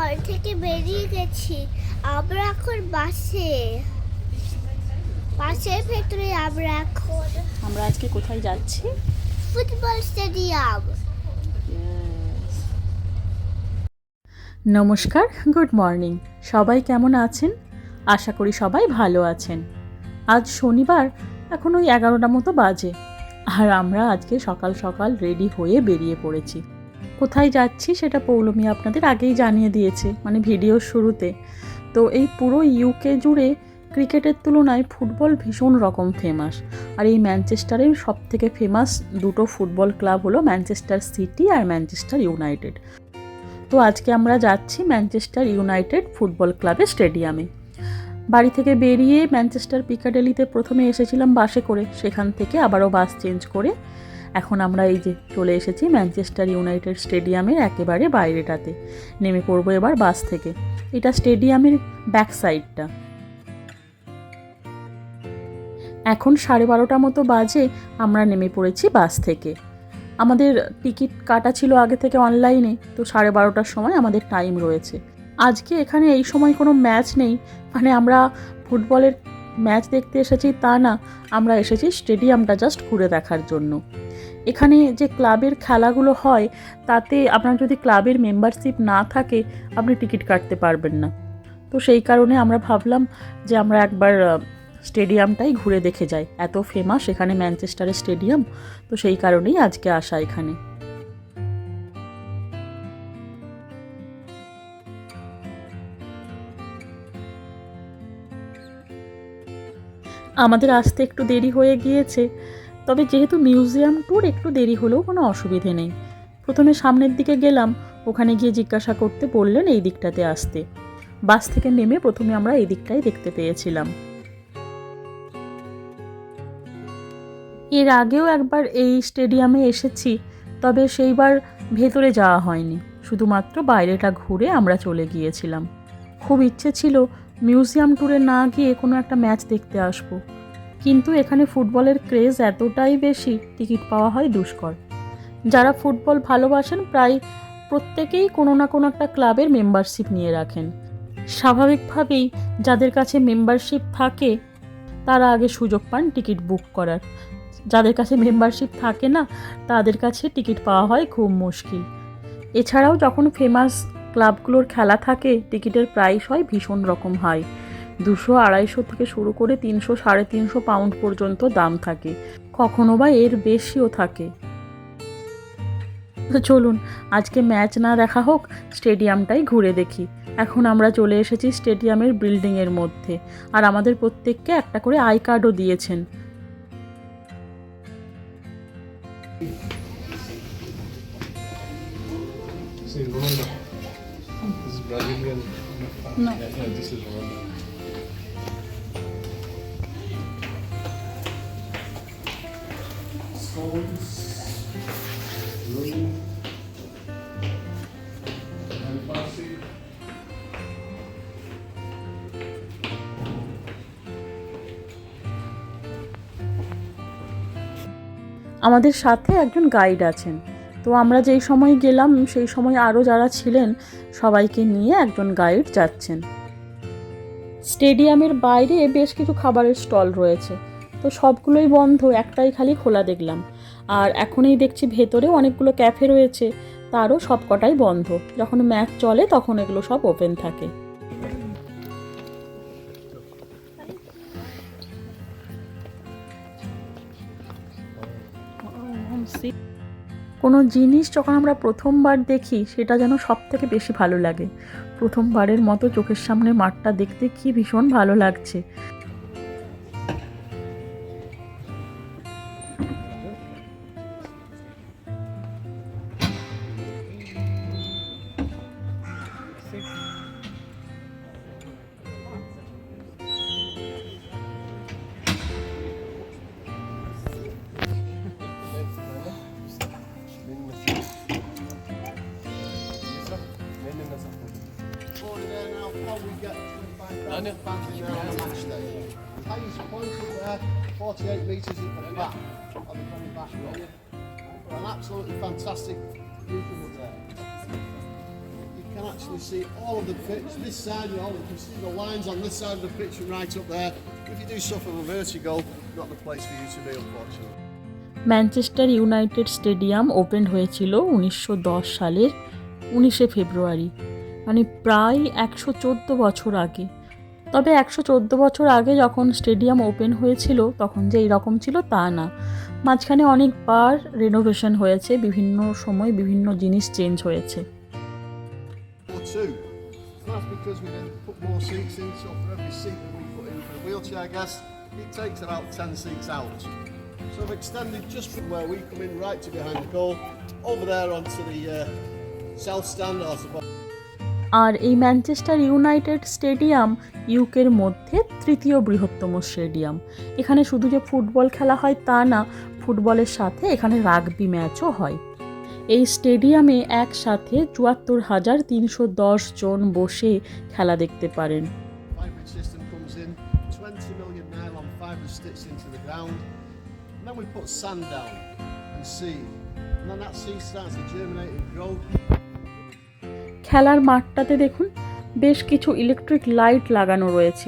ঘর থেকে বেরিয়ে গেছি। আমরা এখন বাসের ভেতরে আমরা আজকে কোথায় যাচ্ছি? Football stadium. নমস্কার, গুড মর্নিং। সবাই কেমন আছেন? আশা করি সবাই ভালো আছেন। আজ শনিবার, এখন ওই 11টা মতো বাজে, আর আমরা আজকে সকাল সকাল রেডি হয়ে বেরিয়ে পড়েছি। কোথায় যাচ্ছি সেটা পৌলমী আপনাদের আগেই জানিয়ে দিয়েছে, মানে ভিডিওর শুরুতে। তো এই পুরো ইউকে জুড়ে ক্রিকেটের তুলনায় ফুটবল ভীষণ রকম ফেমাস। আর এই ম্যানচেস্টারের সবথেকে ফেমাস দুটো ফুটবল ক্লাব হলো ম্যানচেস্টার সিটি আর ম্যানচেস্টার ইউনাইটেড। তো আজকে আমরা যাচ্ছি ম্যানচেস্টার ইউনাইটেড ফুটবল ক্লাবের স্টেডিয়ামে। বাড়ি থেকে বেরিয়ে ম্যানচেস্টার পিকাডেলিতে প্রথমে এসেছিলাম বাসে করে, সেখান থেকে আবারও বাস চেঞ্জ করে এখন আমরা এই যে চলে এসেছি ম্যানচেস্টার ইউনাইটেড স্টেডিয়ামের একেবারে বাইরেটাতে। নেমে পড়বো এবার বাস থেকে। এটা স্টেডিয়ামের ব্যাক সাইডটা। এখন 12:30 মতো বাজে, আমরা নেমে পড়েছি বাস থেকে। আমাদের টিকিট কাটা ছিল আগে থেকে অনলাইনে, তো 12:30টার সময় আমাদের টাইম রয়েছে। আজকে এখানে এই সময় কোনো ম্যাচ নেই, মানে আমরা ফুটবলের ম্যাচ দেখতে এসেছি তা না, আমরা এসেছি স্টেডিয়ামটা জাস্ট ঘুরে দেখার জন্য। এখানে যে ক্লাবের খেলাগুলো হয় তাতে আপনার যদি ক্লাবের মেম্বারশিপ না থাকে আপনি টিকিট কাটতে পারবেন না। তো সেই কারণে আমরা ভাবলাম যে আমরা একবার স্টেডিয়ামটাই ঘুরে দেখে যাই। এত ফেমাস এখানে ম্যানচেস্টারের স্টেডিয়াম, তো সেই কারণেই আজকে আসা এখানে। আমাদের আসতে একটু দেরি হয়ে গিয়েছে, তবে যেহেতু মিউজিয়াম ট্যুর একটু দেরি হলেও কোনো অসুবিধে নেই। প্রথমে সামনের দিকে গেলাম, ওখানে গিয়ে জিজ্ঞাসা করতে বললেন এই দিকটাতে আসতে। বাস থেকে নেমে প্রথমে আমরা এই দিকটাই দেখতে পেয়েছিলাম। এর আগেও একবার এই স্টেডিয়ামে এসেছি, তবে সেইবার ভেতরে যাওয়া হয়নি, শুধুমাত্র বাইরেটা ঘুরে আমরা চলে গিয়েছিলাম। খুব ইচ্ছে ছিল মিউজিয়াম ট্যুরে না গিয়ে কোনো একটা ম্যাচ দেখতে আসবো, কিন্তু এখানে ফুটবলের ক্রেজ এতটাই বেশি, টিকিট পাওয়া হয় দুষ্কর। যারা ফুটবল ভালোবাসেন প্রায় প্রত্যেকেই কোনো না কোনো একটা ক্লাবের মেম্বারশিপ নিয়ে রাখেন। স্বাভাবিকভাবেই যাদের কাছে মেম্বারশিপ থাকে তারা আগে সুযোগ পান টিকিট বুক করার। যাদের কাছে মেম্বারশিপ থাকে না তাদের কাছে টিকিট পাওয়া হয় খুব মুশকিল। এছাড়াও যখন ফেমাস ক্লাবগুলোর খেলা থাকে টিকিটের প্রাইস হয় ভীষণ রকম হাই। 200-250 থেকে শুরু করে 300-350 পাউন্ড পর্যন্ত দাম থাকে, কখনো বা এর বেশিও থাকে। তো চলুন আজকে ম্যাচ না দেখা হোক, স্টেডিয়ামটাই ঘুরে দেখি। এখন আমরা চলে এসেছি স্টেডিয়ামের বিল্ডিংয়ের মধ্যে, আর আমাদের প্রত্যেককে একটা করে আই কার্ডও দিয়েছেন। See Rwanda. This is Brazilian. No. Yeah, this is Rwanda. Stones. Room. And Farsi. আমাদের সাথে একজন গাইড আছেন, তো আমরা যেই সময় গেলাম সেই সময় আরও যারা ছিলেন সবাইকে নিয়ে একজন গাইড যাচ্ছেন। স্টেডিয়ামের বাইরে বেশ কিছু খাবারের স্টল রয়েছে, তো সবগুলোই বন্ধ, একটাই খালি খোলা দেখলাম। আর এখনই দেখছি ভেতরেও অনেকগুলো ক্যাফে রয়েছে, তারও সব কটাই বন্ধ। যখন ম্যাচ চলে তখন এগুলো সব ওপেন থাকে। কোনো জিনিস যখন আমরা প্রথমবার দেখি সেটা যেন সব থেকে বেশি ভালো লাগে। প্রথমবারের মতো চোখের সামনে মাঠটা দেখতে কি ভীষণ ভালো লাগছে। Hayes pointed there, 48 metres at the back, on the very back row. An absolutely fantastic view from up there. You can can actually see all of the pitch. This side, you can see the lines on this side of the pitch and right up there. If you do suffer from vertigo, not the place for you to be, unfortunately. Manchester United stadium open হয়েছিল 1910 সালের 19শে ফেব্রুয়ারি, মানে প্রায় 114 বছর আগে। তবে 114 বছর আগে যখন স্টেডিয়াম ওপেন হয়েছিল তখন যে এইরকম ছিল তা না, মাঝখানে অনেকবার রেনোভেশন হয়েছে, বিভিন্ন সময় বিভিন্ন জিনিস চেঞ্জ হয়েছে। Or two. And that's because we then put more seats in, so for every seat that we put in for a wheelchair guest, it takes about 10 seats out. So I've extended just from where we come in right to behind the goal, over there onto the south stand or suppose. আর এই Manchester United stadium ইউকের মধ্যে তৃতীয় বৃহত্তম stadium. এখানে শুধু যে football খেলা হয় তা না, ফুটবলের সাথে এখানে রাগবি ম্যাচও হয়। এই স্টেডিয়ামে একসাথে ৭৪,৩১০ জন বসে খেলা দেখতে পারেন। Vibrate system comes in, 20 million nylon fibre stitched into the ground, and then we put sand down and seed, and then that seed starts to germinate and grow. খেলার মাঠটাতে দেখুন বেশ কিছু ইলেকট্রিক লাইট লাগানো রয়েছে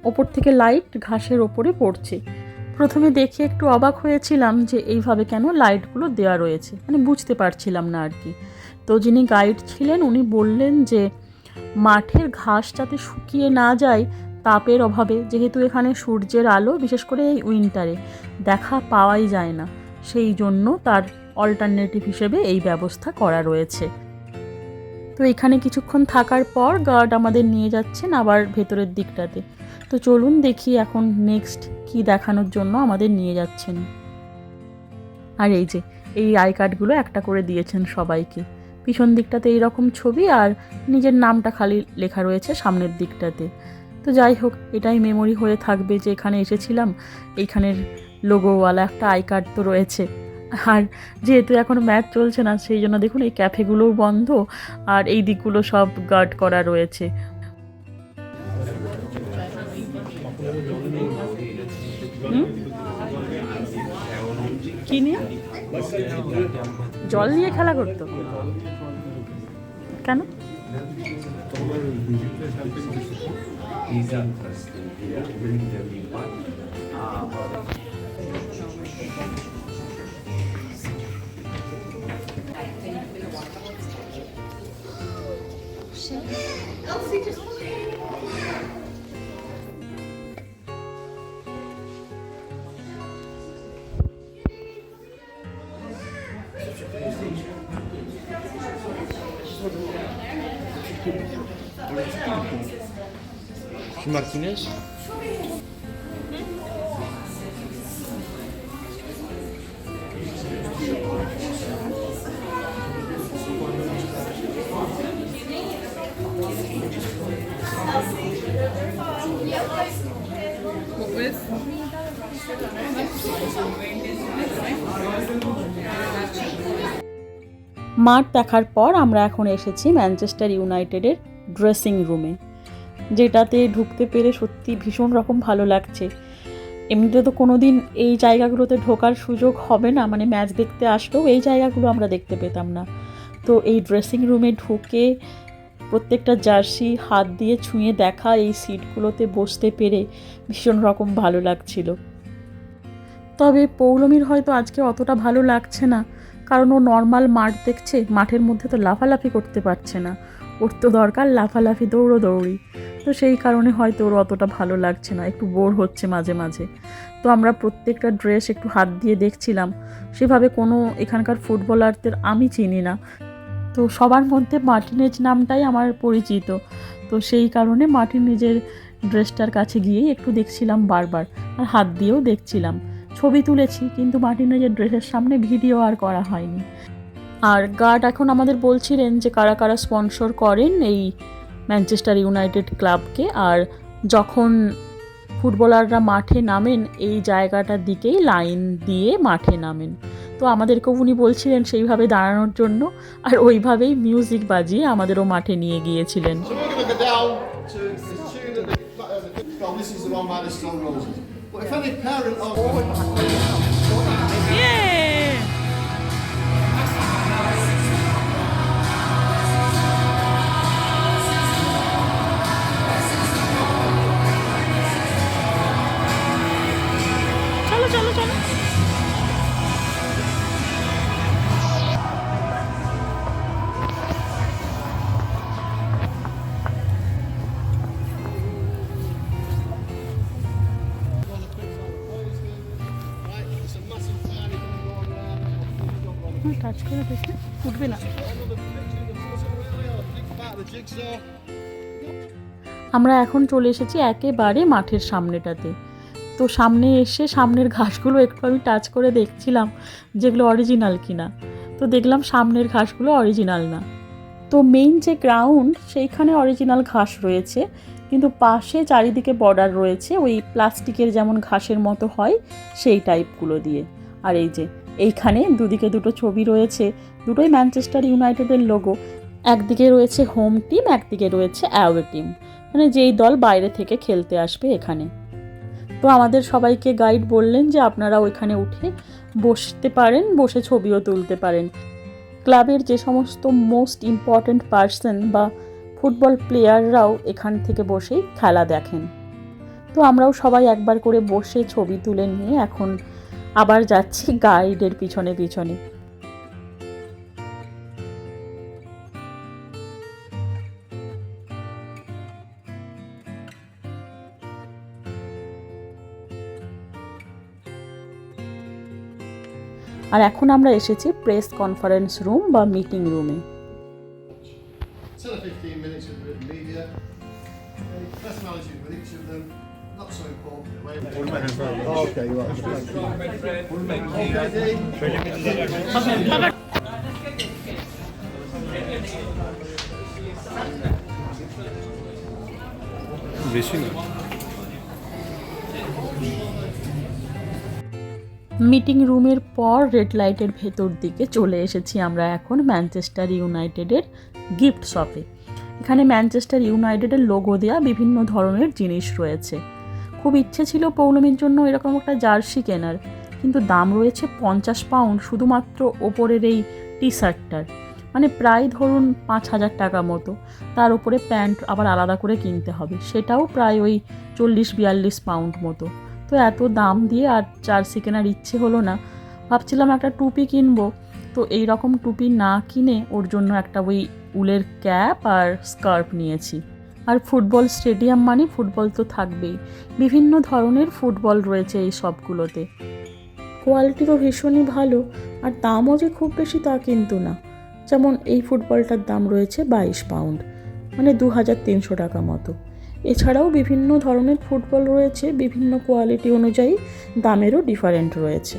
ওপর থেকে লাইট ঘাসের ওপরে পড়ছে। প্রথমে দেখে একটু অবাক হয়েছিলাম যে এইভাবে কেন লাইটগুলো দেওয়া রয়েছে, মানে বুঝতে পারছিলাম না আর কি। তো যিনি গাইড ছিলেন উনি বললেন যে মাঠের ঘাস যাতে শুকিয়ে না যায় তাপের অভাবে, যেহেতু এখানে সূর্যের আলো বিশেষ করে এই উইন্টারে দেখা পাওয়াই যায় না, সেই জন্য তার অল্টারনেটিভ হিসেবে এই ব্যবস্থা করা রয়েছে। তো এখানে কিছুক্ষণ থাকার পর গার্ড আমাদের নিয়ে যাচ্ছেন আবার ভেতরের দিকটাতে। তো চলুন দেখি এখন নেক্সট কি দেখানোর জন্য আমাদের নিয়ে যাচ্ছেন। আর এই যে এই আই কার্ডগুলো একটা করে দিয়েছেন সবাইকে। পিছন দিকটাতে এইরকম ছবি আর নিজের নামটা খালি লেখা রয়েছে সামনের দিকটাতে। তো যাই হোক, এটাই মেমোরি হয়ে থাকবে যে এখানে এসেছিলাম, এইখানের লোগোওয়ালা একটা আই কার্ড তো রয়েছে। আর যেহেতু এখন ম্যাচ চলছে না সেই জন্য দেখুন এই ক্যাফেগুলোও বন্ধ আর এই দিকগুলো সব গার্ড করা রয়েছে। কি নিয়ে জল নিয়ে খেলা করতো কেন? Martínez. মাঠ দেখার পর আমরা এখন এসেছি ম্যানচেস্টার ইউনাইটেডের ড্রেসিং রুমে, যেটাতে ঢুকতে পেরে সত্যি ভীষণ রকম ভালো লাগছে। এমনিতে তো কোনো দিন এই জায়গাগুলোতে ঢোকার সুযোগ হবে না, মানে ম্যাচ দেখতে আসলেও এই জায়গাগুলো আমরা দেখতে পেতাম না। তো এই ড্রেসিং রুমে ঢুকে প্রত্যেকটা জার্সি হাত দিয়ে ছুঁয়ে দেখা, এই সিটগুলোতে বসতে পেরে ভীষণ রকম ভালো লাগছিল। তবে পৌলমীর হয়তো আজকে অতটা ভালো লাগছে না, কারণ ও নর্মাল মাঠ দেখছে, মাঠের মধ্যে তো লাফালাফি করতে পারছে না, ওর তো দরকার লাফালাফি দৌড়ি। তো সেই কারণে হয়তো ওর অতটা ভালো লাগছে না, একটু বোর হচ্ছে মাঝে মাঝে। তো আমরা প্রত্যেকটা ড্রেস একটু হাত দিয়ে দেখছিলাম। সেভাবে কোনো এখানকার ফুটবলারদের আমি চিনি না, তো সবার মধ্যে মার্টিনেজ নামটাই আমার পরিচিত। তো সেই কারণে মার্টিনেজের ড্রেসটার কাছে গিয়েই একটু দেখছিলাম বারবার, আর হাত দিয়েও দেখছিলাম। ছবি তুলেছি কিন্তু মার্টিনেজের ড্রেসের সামনে ভিডিও আর করা হয়নি। আর গার্ড এখন আমাদের বলছিলেন যে কারা কারা স্পন্সর করেন এই ম্যানচেস্টার ইউনাইটেড ক্লাবকে, আর যখন ফুটবলাররা মাঠে নামেন এই জায়গাটার দিকেই লাইন দিয়ে মাঠে নামেন। তো আমাদেরকেও উনি বলছিলেন সেইভাবে দাঁড়ানোর জন্য, আর ওইভাবেই মিউজিক বাজিয়ে আমাদেরও মাঠে নিয়ে গিয়েছিলেন। This is the one by the Stone Roses. But if any parent or touch করে দেখে উঠবে না। আমরা এখন চলে এসেছি একেবারে মাঠের সামনেটাতে। তো সামনে এসে সামনের ঘাসগুলো একটু আমি টাচ করে দেখছিলাম যেগুলো অরিজিনাল কিনা। তো দেখলাম সামনের ঘাসগুলো অরিজিনাল না। তো মেইন যে গ্রাউন্ড সেইখানে অরিজিনাল ঘাস রয়েছে, কিন্তু পাশে চারিদিকে বর্ডার রয়েছে ওই প্লাস্টিকের যেমন ঘাসের মতো হয় সেই টাইপগুলো দিয়ে। আর এই যে এইখানে দুদিকে দুটো ছবি রয়েছে, দুটোই ম্যানচেস্টার ইউনাইটেডের লোগো। একদিকে রয়েছে হোম টিম, একদিকে রয়েছে অ্যাওয়ে টিম, মানে যেই দল বাইরে থেকে খেলতে আসবে এখানে। তো আমাদের সবাইকে গাইড বললেন যে আপনারা ওইখানে উঠে বসতে পারেন, বসে ছবিও তুলতে পারেন। ক্লাবের যে সমস্ত মোস্ট ইম্পর্ট্যান্ট পার্সন বা ফুটবল প্লেয়াররাও এখান থেকে বসেই খেলা দেখেন। তো আমরাও সবাই একবার করে বসে ছবি তুলে নিয়ে এখন আবার যাচ্ছি গাইডের পিছনে পিছনে। আর এখন আমরা এসেছি প্রেস কনফারেন্স রুম বা মিটিং রুমে। 10 or 15 minutes of written media. Personality with each of them. Not so important. Okay, you are. বেশি না। মিটিং রুমের পর রেড লাইটের ভেতর দিকে চলে এসেছি আমরা এখন ম্যানচেস্টার ইউনাইটেডের গিফট শপে। এখানে ম্যানচেস্টার ইউনাইটেডের লোগো দেওয়া বিভিন্ন ধরনের জিনিস রয়েছে। খুব ইচ্ছে ছিল পৌলমীর জন্য এরকম একটা জার্সি কেনার, কিন্তু দাম রয়েছে 50 পাউন্ড শুধুমাত্র ওপরের এই টি শার্টটার, মানে প্রায় ধরুন 5,000 টাকা মতো। তার উপরে প্যান্ট আবার আলাদা করে কিনতে হবে, সেটাও প্রায় ওই 40-42 পাউন্ড মতো। তো এত দাম দিয়ে আর জার্সি কেনার ইচ্ছে হলো না। ভাবছিলাম একটা টুপি কিনবো, তো এই রকম টুপি না কিনে ওর জন্য একটা ওই উলের ক্যাপ আর স্কার্ফ নিয়েছি। আর ফুটবল স্টেডিয়াম মানে ফুটবল তো থাকবেই, বিভিন্ন ধরনের ফুটবল রয়েছে এই সবগুলোতে। কোয়ালিটি তো ভীষণই ভালো, আর দামও যে খুব বেশি তা কিন্তু না। যেমন এই ফুটবলটার দাম রয়েছে 22 পাউন্ড, মানে 2300 টাকা মতো। এছাড়াও বিভিন্ন ধরনের ফুটবল রয়েছে, বিভিন্ন কোয়ালিটি অনুযায়ী দামেরও ডিফারেন্ট রয়েছে।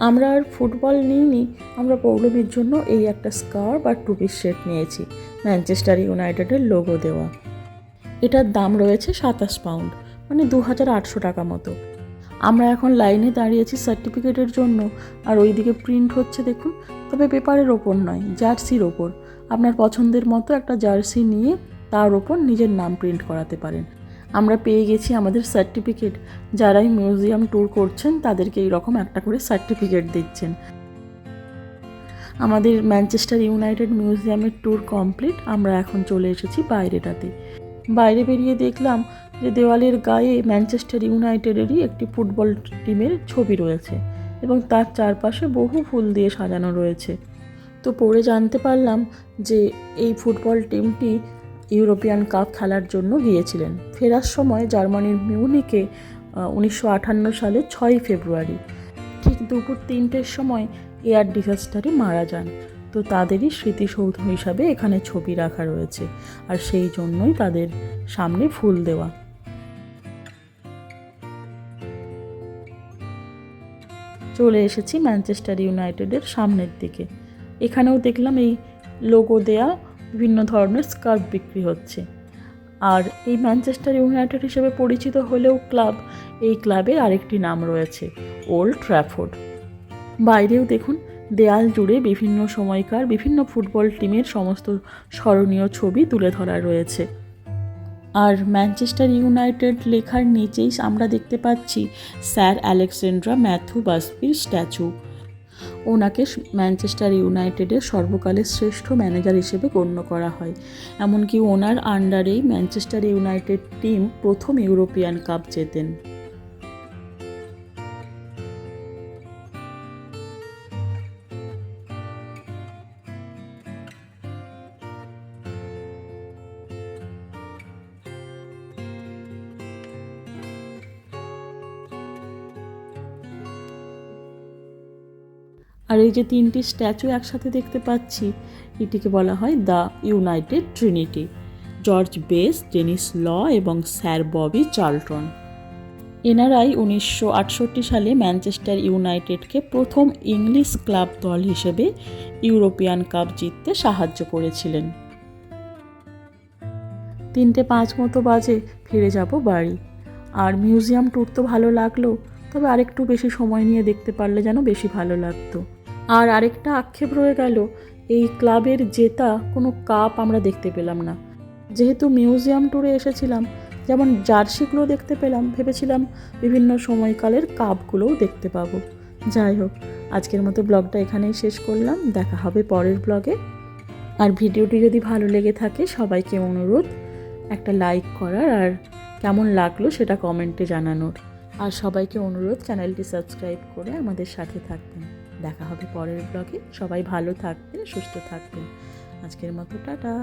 আমরা আর ফুটবল নিইনি, আমরা পৌলমীর জন্য এই একটা স্কার্ফ আর টুপির সেট নিয়েছি ম্যানচেস্টার ইউনাইটেডের লোগো দেওয়া। এটার দাম রয়েছে 27 পাউন্ড, মানে 2800 টাকা মতো। আমরা এখন লাইনে দাঁড়িয়েছি সার্টিফিকেটের জন্য, আর ওইদিকে প্রিন্ট হচ্ছে দেখুন। তবে পেপারের ওপর নয়, জার্সির ওপর। আপনার পছন্দের মতো একটা জার্সি নিয়ে তার ওপর নিজের নাম প্রিন্ট করাতে পারেন। আমরা পেয়ে গেছি আমাদের সার্টিফিকেট। যারাই মিউজিয়াম ট্যুর করছেন তাদেরকে এইরকম একটা করে সার্টিফিকেট দিচ্ছেন। আমাদের ম্যানচেস্টার ইউনাইটেড মিউজিয়ামের ট্যুর কমপ্লিট। আমরা এখন চলে এসেছি বাইরেটাতে। বাইরে বেরিয়ে দেখলাম যে দেওয়ালের গায়ে ম্যানচেস্টার ইউনাইটেডেরই একটি ফুটবল টিমের ছবি রয়েছে এবং তার চারপাশে বহু ফুল দিয়ে সাজানো রয়েছে। তো পরে জানতে পারলাম যে এই ফুটবল টিমটি ইউরোপিয়ান কাপ খেলার জন্য গিয়েছিলেন। ফেরার সময় জার্মানির মিউনিকে 1958 সালের 6 ফেব্রুয়ারি ঠিক দুপুর 3টের সময় এয়ার ডিজাস্টারে মারা যান। তো তাদেরই স্মৃতিসৌধ হিসাবে এখানে ছবি রাখা রয়েছে, আর সেই জন্যই তাদের সামনে ফুল দেওয়া। চলে এসেছি ম্যানচেস্টার ইউনাইটেডের সামনের দিকে। এখানেও দেখলাম এই লোগো দেয়া বিভিন্ন ধরনের স্কার্ফ বিক্রি হচ্ছে। আর এই ম্যানচেস্টার ইউনাইটেড হিসেবে পরিচিত হলেও ক্লাব, এই ক্লাবের আরেকটি নাম রয়েছে ওল্ড ট্র্যাফোর্ড। বাইরেও দেখুন দেয়াল জুড়ে বিভিন্ন সময়কার বিভিন্ন ফুটবল টিমের সমস্ত স্মরণীয় ছবি তুলে ধরা রয়েছে। আর ম্যানচেস্টার ইউনাইটেড লেখার নিচেই আমরা দেখতে পাচ্ছি স্যার আলেকজান্ড্রা ম্যাথু বাসবির স্ট্যাচু। ওনাকে ম্যানচেস্টার ইউনাইটেডের সর্বকালের শ্রেষ্ঠ ম্যানেজার হিসেবে গণ্য করা হয়। এমনকি ওনার আন্ডারেই ম্যানচেস্টার ইউনাইটেড টিম প্রথম ইউরোপিয়ান কাপ জেতেন। আর এই যে 3টি স্ট্যাচু একসাথে দেখতে পাচ্ছি, এটিকে বলা হয় the United Trinity. George Best, Denis Law এবং স্যার ববি চার্লটন। এনারাই 1968 সালে ম্যানচেস্টার ইউনাইটেডকে প্রথম ইংলিশ ক্লাব দল হিসেবে ইউরোপিয়ান কাপ জিততে সাহায্য করেছিলেন। 3:05 মতো বাজে, ফিরে যাব বাড়ি। আর মিউজিয়াম ট্যুর তো ভালো লাগলো, তবে আরেকটু বেশি সময় নিয়ে দেখতে পারলে যেন বেশি ভালো লাগতো। আর আরেকটা আক্ষেপ রয়ে গেল, এই ক্লাবের জেতা কোনো কাপ আমরা দেখতে পেলাম না। যেহেতু মিউজিয়াম ট্যুরে এসেছিলাম, যেমন জার্সিগুলো দেখতে পেলাম, ভেবেছিলাম বিভিন্ন সময়কালের কাপগুলোও দেখতে পাবো। যাই হোক, আজকের মতো ব্লগটা এখানেই শেষ করলাম। দেখা হবে পরের ব্লগে। আর ভিডিওটি যদি ভালো লেগে থাকে, সবাইকে অনুরোধ একটা লাইক করার, আর কেমন লাগলো সেটা কমেন্টে জানানোর। আর সবাইকে অনুরোধ চ্যানেলটি সাবস্ক্রাইব করে আমাদের সাথে থাকবেন। দেখা হবে পরের ব্লগে। সবাই ভালো থাকবেন, সুস্থ থাকবেন। আজকের মতো টাটা।